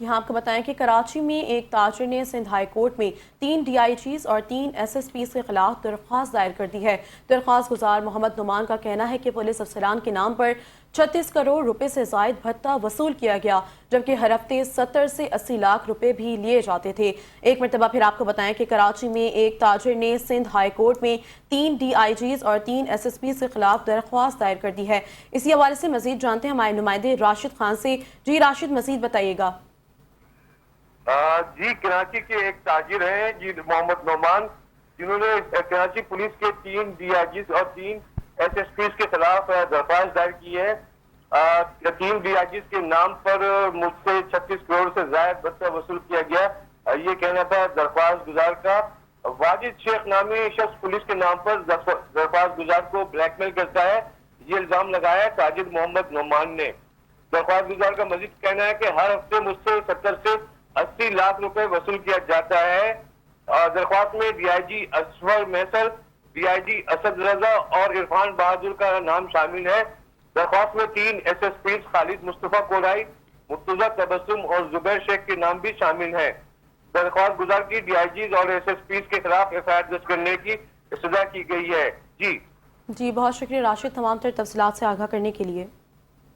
یہاں آپ کو بتائیں کہ کراچی میں ایک تاجر نے سندھ ہائی کورٹ میں 3 ڈی آئی جیز اور 3 ایس ایس پیز کے خلاف درخواست دائر کر دی ہے۔ درخواست گزار محمد نعمان کا کہنا ہے کہ پولیس افسران کے نام پر 36 کروڑ روپے سے زائد بھتہ وصول کیا گیا، جبکہ ہر ہفتے 70 سے 80 لاکھ روپے بھی لیے جاتے تھے۔ ایک مرتبہ پھر آپ کو بتائیں کہ کراچی میں ایک تاجر نے سندھ ہائی کورٹ میں 3 ڈی آئی جیز اور 3 ایس ایس پیز کے خلاف درخواست دائر کر دی ہے۔ اسی حوالے سے مزید جانتے ہیں ہمارے نمائندے راشد خان سے۔ جی راشد، مزید بتائیے گا۔ جی، کراچی کے ایک تاجر ہیں جی محمد نعمان، جنہوں نے کراچی پولیس کے 3 ڈی آئی جیز اور 3 ایس ایس پیز کے خلاف درخواست دائر کی ہے۔ 3 ڈی آئی جیز کے نام پر مجھ سے 36 کروڑ سے زائد بھتہ وصول کیا گیا، یہ کہنا تھا درخواست گزار کا۔ واجد شیخ نامی شخص پولیس کے نام پر درخواست گزار کو بلیک میل کرتا ہے، یہ الزام لگایا ہے تاجر محمد نعمان نے۔ درخواست گزار کا مزید کہنا ہے کہ ہر ہفتے مجھ سے 70 سے 80 لاکھ روپے وصول کیا جاتا ہے۔ درخواست میں ڈی آئی جی اسفر میسر، ڈی آئی جی اسد رضا اور عرفان بہادر کا نام شامل ہے۔ درخواست میں 3 ایس ایس پیز خالد مصطفیٰ کورائی، مرتضیٰ تبسم اور زبیر شیخ کے نام بھی شامل ہیں۔ درخواست گزار کی ڈی آئی جیز اور ایس ایس پیز کے خلاف ایف آئی آر درج کرنے کی استدعا کی گئی ہے۔ جی بہت شکریہ راشد، تمام تر تفصیلات سے آگاہ کرنے کے لیے۔